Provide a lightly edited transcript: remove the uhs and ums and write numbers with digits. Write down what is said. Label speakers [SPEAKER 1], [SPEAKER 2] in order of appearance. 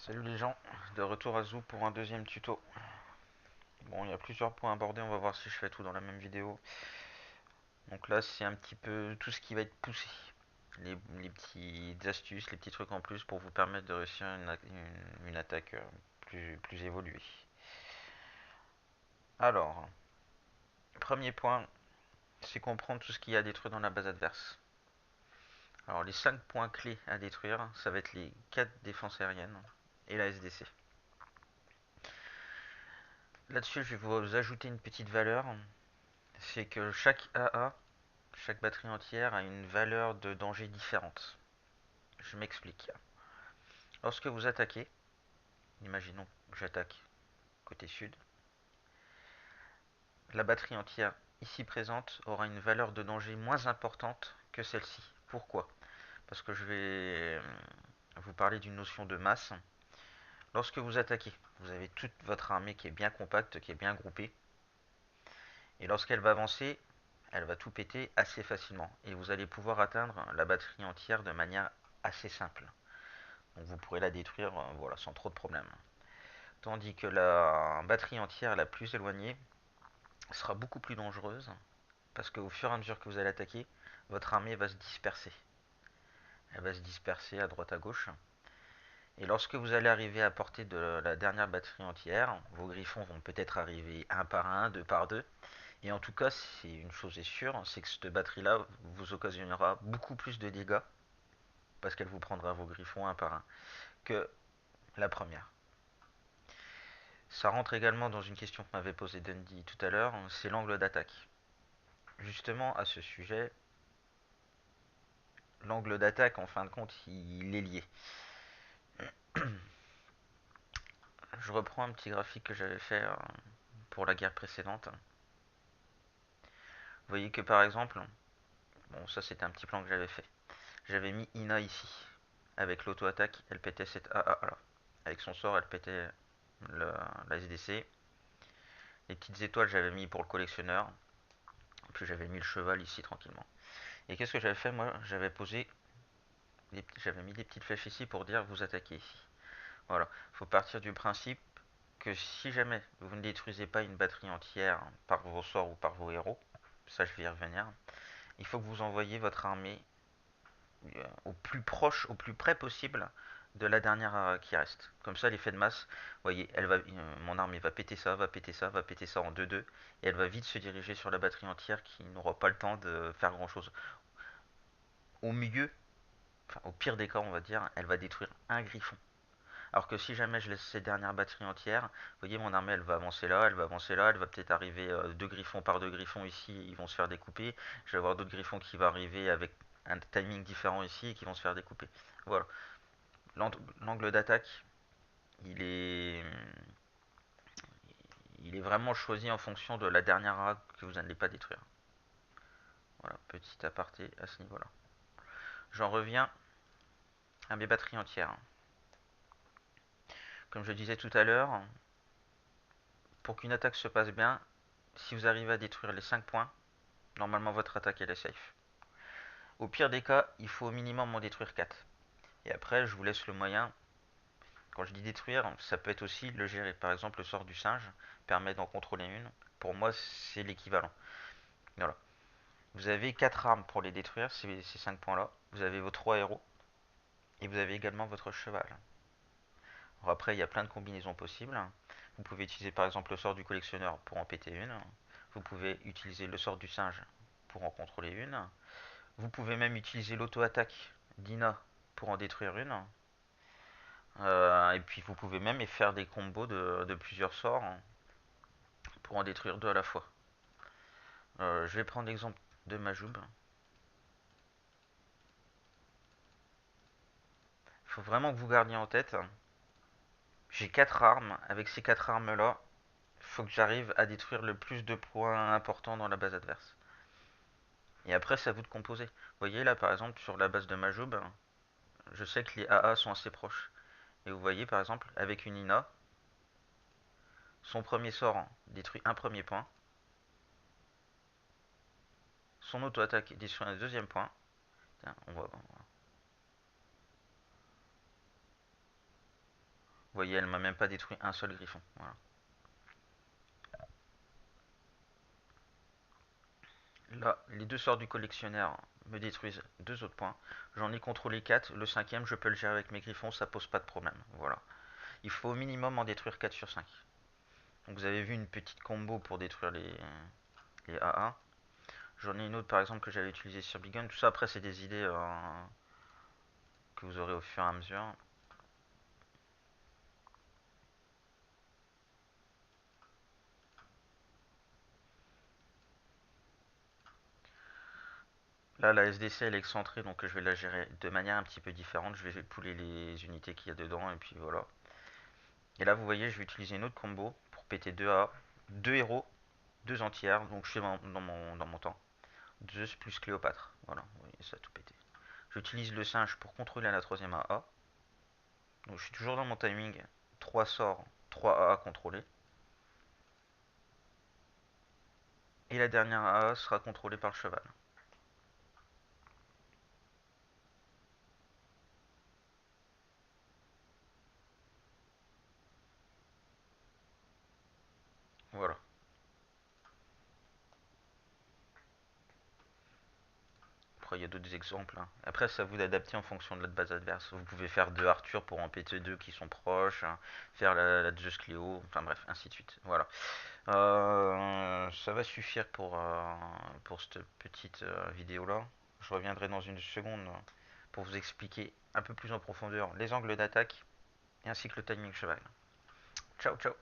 [SPEAKER 1] Salut les gens, de retour à Zoo pour un deuxième tuto. Bon, il y a plusieurs points abordés, on va voir si je fais tout dans la même vidéo. Donc là, c'est un petit peu tout ce qui va être poussé. Les petites astuces, les petits trucs en plus pour vous permettre de réussir une attaque plus évoluée. Alors, premier point, c'est comprendre tout ce qu'il y a à détruire dans la base adverse. Alors, les 5 points clés à détruire, ça va être les 4 défenses aériennes et la SDC. Là-dessus, je vais vous ajouter une petite valeur, c'est que chaque AA, chaque batterie entière a une valeur de danger différente. Je m'explique. Lorsque vous attaquez, imaginons que j'attaque côté sud, la batterie entière ici présente aura une valeur de danger moins importante que celle-ci. Pourquoi? Parce que je vais vous parler d'une notion de masse. Lorsque vous attaquez, vous avez toute votre armée qui est bien compacte, qui est bien groupée, et lorsqu'elle va avancer, elle va tout péter assez facilement, et vous allez pouvoir atteindre la batterie entière de manière assez simple. Donc vous pourrez la détruire voilà, sans trop de problèmes. Tandis que la batterie entière la plus éloignée sera beaucoup plus dangereuse parce qu'au fur et à mesure que vous allez attaquer, votre armée va se disperser. Elle va se disperser à droite à gauche. Et lorsque vous allez arriver à portée de la dernière batterie entière, vos griffons vont peut-être arriver un par un, deux par deux. Et en tout cas, c'est une chose est sûre, c'est que cette batterie-là vous occasionnera beaucoup plus de dégâts parce qu'elle vous prendra vos griffons un par un que la première. Ça rentre également dans une question que m'avait posée Dundee tout à l'heure, c'est l'angle d'attaque. Justement, à ce sujet, l'angle d'attaque, en fin de compte, il est lié. Je reprends un petit graphique que j'avais fait pour la guerre précédente. Vous voyez que par exemple, bon ça c'était un petit plan que j'avais fait. J'avais mis Ina ici. Avec l'auto-attaque, elle pétait cette AA là. Avec son sort, elle pétait la SDC. Les petites étoiles, j'avais mis pour le collectionneur. Puis j'avais mis le cheval ici tranquillement. Et qu'est-ce que j'avais fait moi? J'avais mis des petites flèches ici pour dire vous attaquez ici. Voilà. Il faut partir du principe que si jamais vous ne détruisez pas une batterie entière par vos sorts ou par vos héros, ça je vais y revenir, il faut que vous envoyiez votre armée au plus proche, au plus près possible de la dernière qui reste. Comme ça, l'effet de masse, vous voyez, mon armée va péter ça, va péter ça, va péter ça en 2-2, et elle va vite se diriger sur la batterie entière qui n'aura pas le temps de faire grand chose. Au milieu, enfin au pire des cas, on va dire, elle va détruire un griffon. Alors que si jamais je laisse cette dernière batterie entière, vous voyez, mon armée, elle va avancer là, elle va avancer là, elle va peut-être arriver deux griffons par deux griffons ici, ils vont se faire découper. Je vais avoir d'autres griffons qui vont arriver avec un timing différent ici et qui vont se faire découper. Voilà. L'angle d'attaque, il est, il est vraiment choisi en fonction de la dernière rade que vous n'allez pas détruire. Voilà, petit aparté à ce niveau-là. J'en reviens à mes batteries entières. Comme je disais tout à l'heure, pour qu'une attaque se passe bien, si vous arrivez à détruire les 5 points, normalement votre attaque elle est safe. Au pire des cas, il faut au minimum en détruire 4. Et après, je vous laisse le moyen. Quand je dis détruire, ça peut être aussi le gérer. Par exemple, le sort du singe permet d'en contrôler une. Pour moi, c'est l'équivalent. Voilà. Vous avez 4 armes pour les détruire, ces 5 points-là. Vous avez vos 3 héros. Et vous avez également votre cheval. Alors après, il y a plein de combinaisons possibles. Vous pouvez utiliser par exemple le sort du collectionneur pour en péter une. Vous pouvez utiliser le sort du singe pour en contrôler une. Vous pouvez même utiliser l'auto-attaque d'Ina pour en détruire une. Et puis vous pouvez même faire des combos de plusieurs sorts pour en détruire deux à la fois. Je vais prendre l'exemple de Majoub. Il faut vraiment que vous gardiez en tête. J'ai 4 armes. Avec ces 4 armes là, il faut que j'arrive à détruire le plus de points importants dans la base adverse. Et après, c'est à vous de composer. Vous voyez là par exemple sur la base de Majoub, je sais que les AA sont assez proches. Et vous voyez par exemple avec une Ina, son premier sort détruit un premier point. Son auto-attaque détruit un deuxième point. Tiens, Vous voyez, elle m'a même pas détruit un seul griffon. Voilà. Là, les deux sorts du collectionneur me détruisent deux autres points. J'en ai contrôlé 4. Le cinquième, je peux le gérer avec mes griffons, ça pose pas de problème. Voilà. Il faut au minimum en détruire 4 sur 5. Donc vous avez vu une petite combo pour détruire les AA. J'en ai une autre par exemple que j'avais utilisée sur Bigun. Tout ça après c'est des idées que vous aurez au fur et à mesure. Là la SDC elle est excentrée donc je vais la gérer de manière un petit peu différente. Je vais pouler les unités qu'il y a dedans et puis voilà. Et là vous voyez je vais utiliser une autre combo pour péter 2 AA, 2 héros, 2 entières. Donc je suis dans mon temps. Zeus plus Cléopâtre. Voilà, vous voyez ça a tout pété. J'utilise le singe pour contrôler la troisième AA. Donc je suis toujours dans mon timing. 3 sorts, 3 AA contrôlés. Et la dernière AA sera contrôlée par le cheval. Voilà. Après, il y a d'autres exemples, hein. Après, c'est à vous d'adapter en fonction de la base adverse. Vous pouvez faire deux Arthur pour en péter deux qui sont proches, hein, faire la Zeus Cléo, enfin bref, ainsi de suite. Voilà. Ça va suffire pour cette petite vidéo-là. Je reviendrai dans une seconde pour vous expliquer un peu plus en profondeur les angles d'attaque et ainsi que le timing cheval. Ciao, ciao.